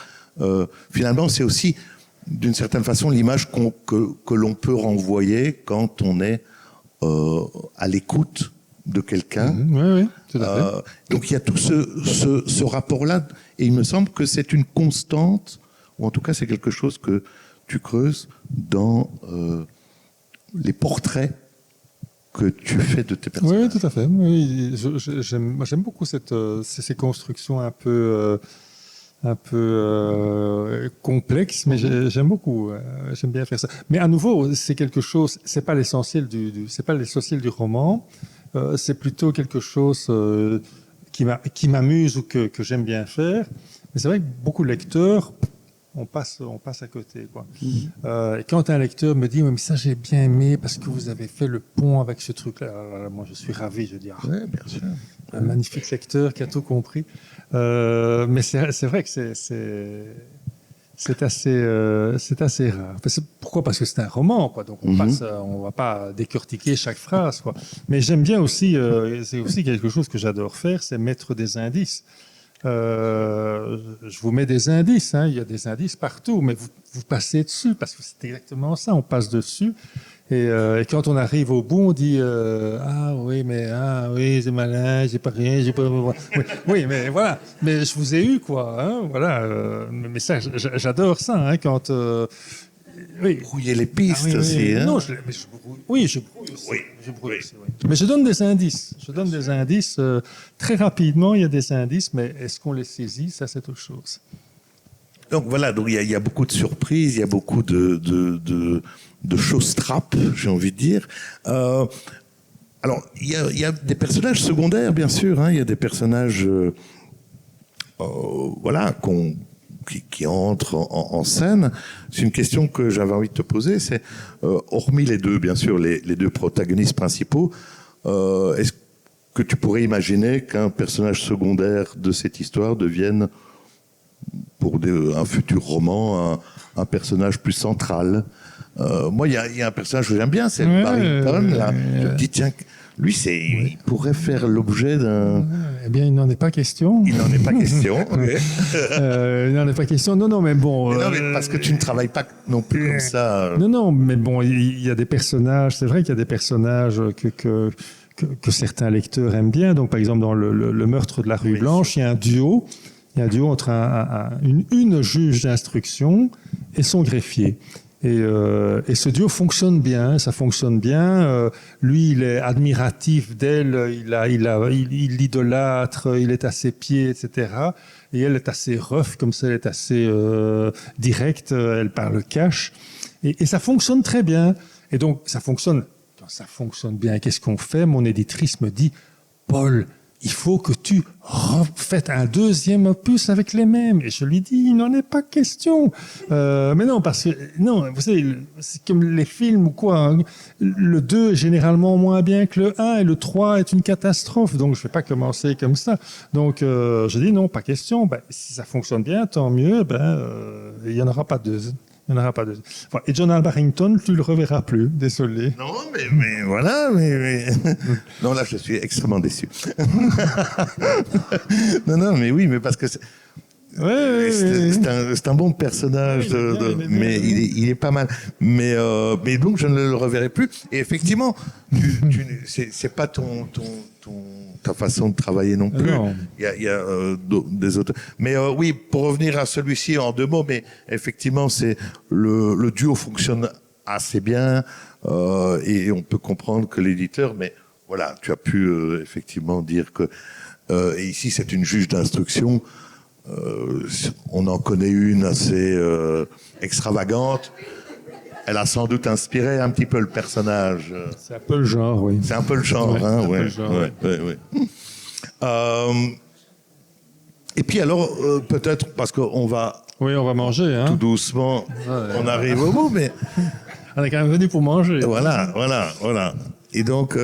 finalement, c'est aussi, d'une certaine façon, l'image que l'on peut renvoyer quand on est à l'écoute de quelqu'un. Oui, tout à fait. Donc il y a tout ce rapport-là, et il me semble que c'est une constante, ou en tout cas c'est quelque chose que tu creuses dans les portraits que tu fais de tes personnages. Oui, tout à fait. Oui, j'aime beaucoup ces constructions un peu complexes, mais j'aime beaucoup. J'aime bien faire ça. Mais à nouveau, c'est quelque chose. C'est pas l'essentiel c'est pas l'essentiel du roman. C'est plutôt quelque chose qui m'amuse ou que j'aime bien faire. Mais c'est vrai que beaucoup de lecteurs, on passe à côté, quoi. Et quand un lecteur me dit, mais ça j'ai bien aimé parce que vous avez fait le pont avec ce truc-là, moi je suis ravi, je dis, Ouais, bien sûr. un magnifique lecteur qui a tout compris. Mais c'est vrai que c'est assez rare. Pourquoi? Parce que c'est un roman, quoi. Donc on va pas décortiquer chaque phrase, quoi. Mais j'aime bien aussi, c'est aussi quelque chose que j'adore faire, c'est mettre des indices. Je vous mets des indices, hein. Il y a des indices partout, mais vous passez dessus parce que c'est exactement ça, on passe dessus. Et quand on arrive au bout, on dit ah oui, c'est malin, j'ai pas rien, j'ai pas. Oui, mais voilà, mais je vous ai eu, quoi. Hein, voilà, mais ça, j'adore ça, hein, quand. Oui. Brouiller les pistes aussi. Hein. Non, je brouille. Oui, je brouille aussi. Oui. Je brouille aussi, oui. Mais je donne des indices. Très rapidement, il y a des indices, mais est-ce qu'on les saisit? Ça, c'est autre chose. Donc voilà, donc il y a beaucoup de surprises, il y a beaucoup de choses trappes, j'ai envie de dire. Alors, il y a des personnages secondaires, bien sûr. Hein, il y a des personnages, voilà, qui entrent en scène. C'est une question que j'avais envie de te poser. C'est, hormis les deux, bien sûr, les deux protagonistes principaux, est-ce que tu pourrais imaginer qu'un personnage secondaire de cette histoire devienne, pour un futur roman, un personnage plus central? Moi, il y a un personnage que j'aime bien, c'est Barrington. Là. Je me dis, tiens, lui, il pourrait faire l'objet d'un... Eh bien, il n'en est pas question. Il n'en est pas question, ok. Il n'en est pas question. Non, mais bon... Mais non, mais parce que tu ne travailles pas non plus comme ça. Non, mais bon, il y a des personnages... C'est vrai qu'il y a des personnages que certains lecteurs aiment bien. Donc, par exemple, dans le meurtre de la rue Blanche, il y a un duo. Il y a un duo entre une juge d'instruction et son greffier. Et ce duo fonctionne bien, ça fonctionne bien. Lui, il est admiratif d'elle, il l'idolâtre, il est à ses pieds, etc. Et elle est assez rough, comme ça, elle est assez directe, elle parle cash. Et ça fonctionne très bien. Et donc, ça fonctionne bien. Qu'est-ce qu'on fait? Mon éditrice me dit, Paul, il faut que tu refaites un deuxième opus avec les mêmes. Et je lui dis, il n'en est pas question. Mais non, parce que, non, vous savez, c'est comme les films ou quoi. Hein. Le 2 est généralement moins bien que le 1 et le 3 est une catastrophe. Donc, je ne vais pas commencer comme ça. Donc, je dis, non, pas question. Ben, si ça fonctionne bien, tant mieux. Il n'y en aura pas deux. Il n'y en aura pas deux. Enfin, et John Barrington, tu ne le reverras plus, désolé. Non, mais voilà, mais... Non, là, je suis extrêmement déçu. non, mais oui, mais parce que... C'est un bon personnage, mais il est pas mal. Mais donc, je ne le reverrai plus. Et effectivement, c'est pas ta façon de travailler non plus. Non. Il y a des auteurs. Mais oui, pour revenir à celui-ci en deux mots, mais effectivement, c'est le duo fonctionne assez bien et on peut comprendre que l'éditeur, mais voilà, tu as pu effectivement dire que et ici c'est une juge d'instruction. On en connaît une assez extravagante. Elle a sans doute inspiré un petit peu le personnage. C'est un peu le genre, oui. C'est un peu le genre, ouais, hein, ouais. Et puis alors, peut-être, parce qu'on va... Oui, on va manger, hein. Tout doucement, on arrive au bout, mais... On est quand même venu pour manger. Voilà. Et donc,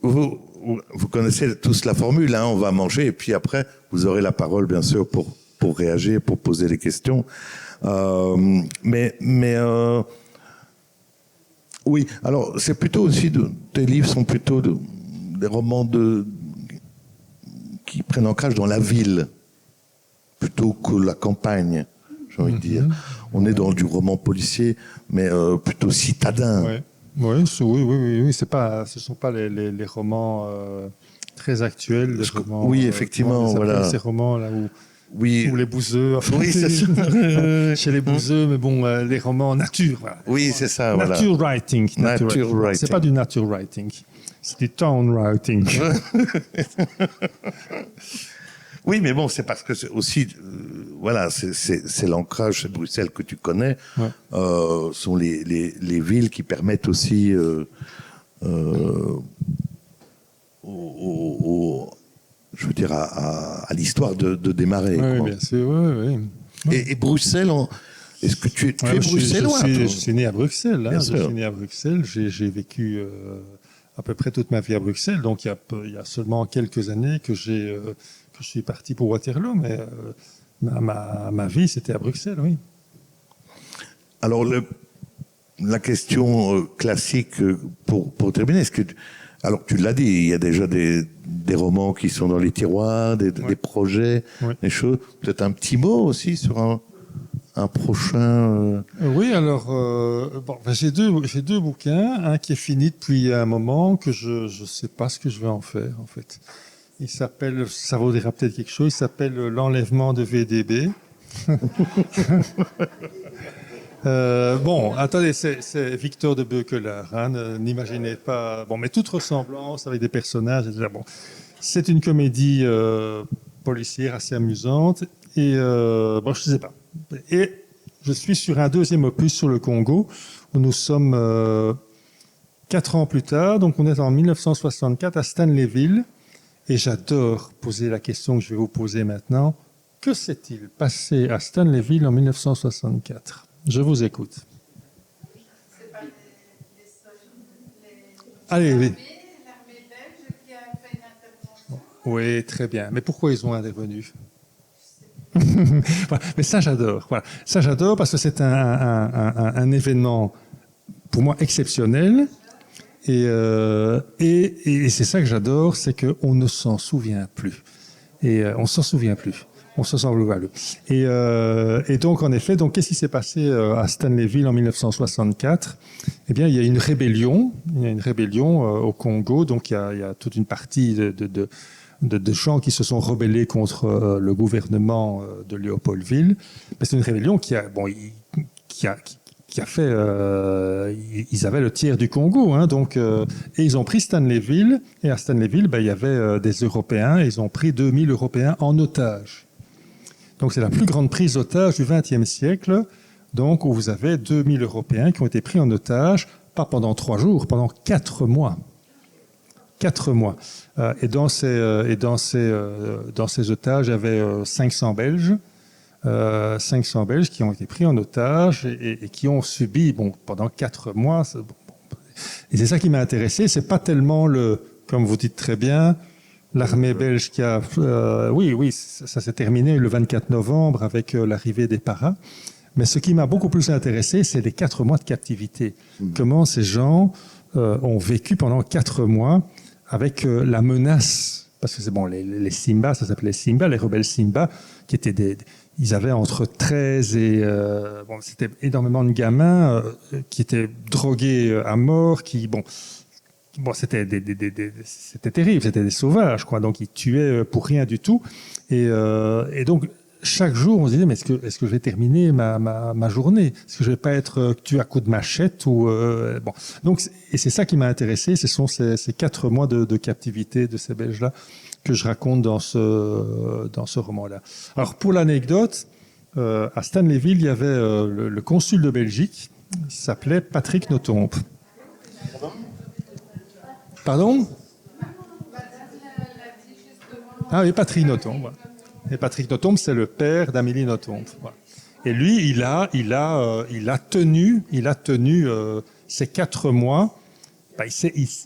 vous connaissez tous la formule, hein, on va manger, et puis après, vous aurez la parole, bien sûr, pour réagir, pour poser des questions. Oui, alors c'est plutôt aussi tes livres sont plutôt des romans qui prennent ancrage dans la ville plutôt que la campagne, j'ai envie de dire. On est dans du roman policier, mais plutôt citadin. Oui, ce sont pas les romans très actuels. Oui, effectivement, voilà. Ces romans là où Oui. Ou les bouseux. Enfin, Oui, c'est ça. chez les bouseux, mais bon, les romans nature. Voilà. Oui, c'est ça. Nature writing. Nature writing. C'est pas du nature writing. C'est du town writing. Oui, mais bon, c'est parce que c'est aussi, voilà, c'est l'ancrage, c'est Bruxelles que tu connais, Ouais. sont les villes qui permettent aussi je veux dire, à l'histoire de démarrer. Oui, Quoi. bien sûr. Oui. Et Bruxelles, est-ce que tu es bruxellois? Je suis né à Bruxelles. Bien Hein, sûr. je suis né à Bruxelles. J'ai vécu à peu près toute ma vie à Bruxelles. Donc, il y a seulement quelques années que je suis parti pour Waterloo. Mais ma vie, c'était à Bruxelles, oui. Alors, la question classique pour terminer, est-ce que... Alors, tu l'as dit, il y a déjà des romans qui sont dans les tiroirs, des projets, des choses. Peut-être un petit mot aussi sur un prochain... Oui, alors, j'ai deux bouquins. Un qui est fini depuis un moment, que je ne sais pas ce que je vais en faire, en fait. Il s'appelle, ça vaudra peut-être quelque chose, il s'appelle L'enlèvement de VDB. Attendez, c'est Victor de Beukelard. Hein, n'imaginez pas. Bon, mais toute ressemblance avec des personnages, etc. Bon, c'est une comédie policière assez amusante. Et je ne sais pas. Et je suis sur un deuxième opus sur le Congo, où nous sommes 4 ans plus tard. Donc, on est en 1964 à Stanleyville. Et j'adore poser la question que je vais vous poser maintenant. Que s'est-il passé à Stanleyville en 1964 ? Je vous écoute. C'est pas Allez, oui. l'armée belge qui a fait une intervention. Oui, très bien. Mais pourquoi ils ont intervenu ? Voilà. Mais ça, j'adore. Voilà. Ça, j'adore parce que c'est un événement, pour moi, exceptionnel. Et c'est ça que j'adore, c'est qu'on ne s'en souvient plus. Et on s'en souvient plus. On se sent global. Et donc, en effet, qu'est-ce qui s'est passé à Stanleyville en 1964 ? Eh bien, il y a une rébellion. Il y a une rébellion au Congo. Donc, il y a toute une partie de gens qui se sont rebellés contre le gouvernement de Léopoldville. Mais c'est une rébellion qui a fait... ils avaient le tiers du Congo. Hein, et ils ont pris Stanleyville. Et à Stanleyville, il y avait des Européens. Et ils ont pris 2000 Européens en otage. Donc, c'est la plus grande prise d'otage du XXe siècle, donc, où vous avez 2000 Européens qui ont été pris en otage, pas pendant 3 jours, pendant 4 mois. 4 mois. Et dans ces otages, il y avait 500 Belges. 500 Belges qui ont été pris en otage et qui ont subi, pendant 4 mois. Et c'est ça qui m'a intéressé. C'est pas tellement comme vous dites très bien, l'armée belge qui a... oui, ça s'est terminé le 24 novembre avec l'arrivée des paras. Mais ce qui m'a beaucoup plus intéressé, c'est les 4 mois de captivité. Comment ces gens ont vécu pendant 4 mois avec la menace. Parce que c'est les Simba, ça s'appelait Simba, les rebelles Simba, qui étaient ils avaient entre 13 et... c'était énormément de gamins qui étaient drogués à mort, c'était terrible, c'était des sauvages, quoi. Donc, ils tuaient pour rien du tout. Et donc, chaque jour, on se disait, mais est-ce que je vais terminer ma journée ? Est-ce que je vais pas être tué à coups de machette ou Donc, et c'est ça qui m'a intéressé. Ce sont ces 4 mois de captivité de ces Belges-là que je raconte dans ce roman-là. Alors, pour l'anecdote, à Stanleyville, il y avait le consul de Belgique, il s'appelait Patrick Nothomb. Pardon ? Ah oui, Patrick Nothomb. Voilà. Et Patrick Nothomb, c'est le père d'Amélie Nothomb. Voilà. Et lui, il a tenu ces 4 mois.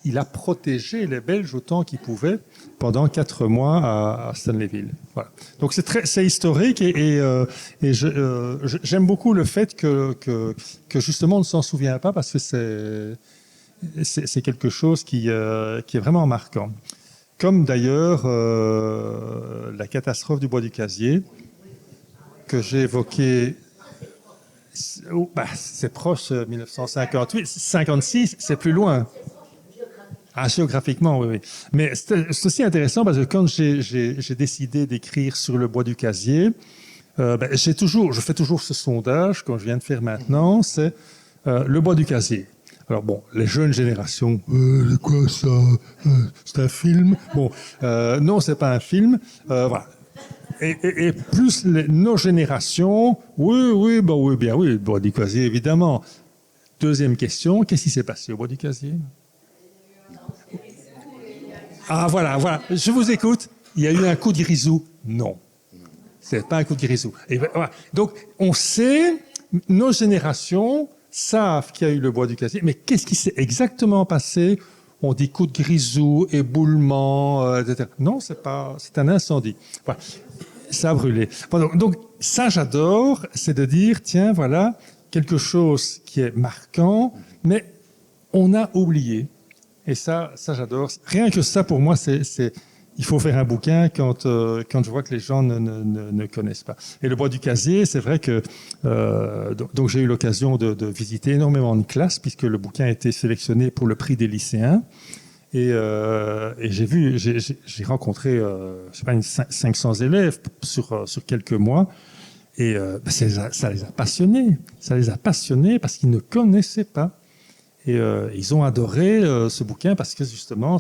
Il a protégé les Belges autant qu'il pouvait pendant 4 mois à Stanleyville. Voilà. Donc c'est historique et j'aime beaucoup le fait que justement on ne s'en souvient pas parce que c'est quelque chose qui est vraiment marquant. Comme d'ailleurs la catastrophe du Bois du Casier que j'ai évoquée. C'est proche, 1958. 56, c'est plus loin. Ah, géographiquement, oui, oui. Mais c'est aussi intéressant parce que quand j'ai décidé d'écrire sur le bois du casier, je fais toujours ce sondage, comme je viens de faire maintenant, c'est le bois du casier. Alors bon, les jeunes générations, c'est quoi ça? C'est un film? Bon, non, c'est pas un film. Voilà. Et plus nos générations, oui, le bois du casier, évidemment. Deuxième question, qu'est-ce qui s'est passé au bois du casier? Ah, voilà, je vous écoute. Il y a eu un coup de grisou? Non. C'est pas un coup de grisou. Et voilà. Donc, on sait, nos générations savent qu'il y a eu le bois du casier, mais qu'est-ce qui s'est exactement passé? On dit coup de grisou, éboulement, etc. Non, c'est un incendie. Voilà. Ça a brûlé. Bon, donc, ça, j'adore, c'est de dire, tiens, voilà, quelque chose qui est marquant, mais on a oublié. Et ça j'adore. Rien que ça, pour moi, il faut faire un bouquin quand je vois que les gens ne connaissent pas. Et le bois du casier, c'est vrai que donc j'ai eu l'occasion de visiter énormément de classes puisque le bouquin a été sélectionné pour le prix des lycéens. Et j'ai rencontré, je sais pas, 500 élèves sur quelques mois. Et ça les a passionnés. Ça les a passionnés parce qu'ils ne connaissaient pas. Et ils ont adoré ce bouquin parce que justement,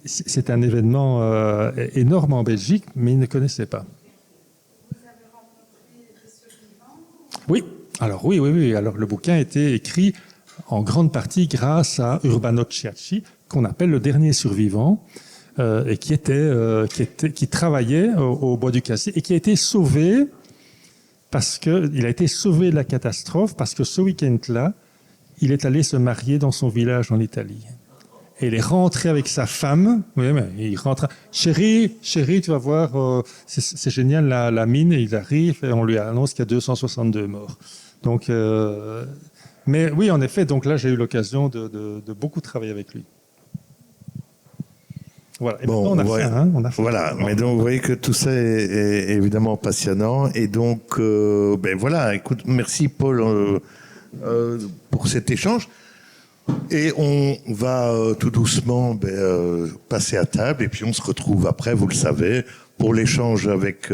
c'est un événement énorme en Belgique, mais ils ne connaissaient pas. Vous avez rencontré des survivants? Oui. Alors oui. Alors le bouquin a été écrit en grande partie grâce à Urbano Ciacci, qu'on appelle le dernier survivant, et qui travaillait au bois du casier et qui a été sauvé il a été sauvé de la catastrophe parce que ce week-end-là, il est allé se marier dans son village en Italie. Et il est rentré avec sa femme. Oui, mais il rentre. Chérie, tu vas voir, c'est génial la mine. Et il arrive et on lui annonce qu'il y a 262 morts. Donc, mais oui, en effet. Donc là, j'ai eu l'occasion de beaucoup travailler avec lui. Voilà. Et bon, on a fait. Voilà. Mais donc, vous voyez que tout ça est évidemment passionnant. Et donc, voilà. Écoute, merci Paul pour cet échange. Et on va tout doucement passer à table. Et puis on se retrouve après, vous le savez, pour l'échange avec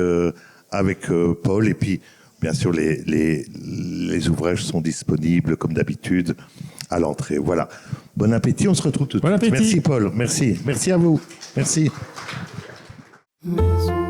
Paul. Et puis, bien sûr, les ouvrages sont disponibles, comme d'habitude, à l'entrée. Voilà. Bon appétit, on se retrouve tout de suite. Bon appétit. Merci Paul, merci. Merci à vous. Merci. Maison.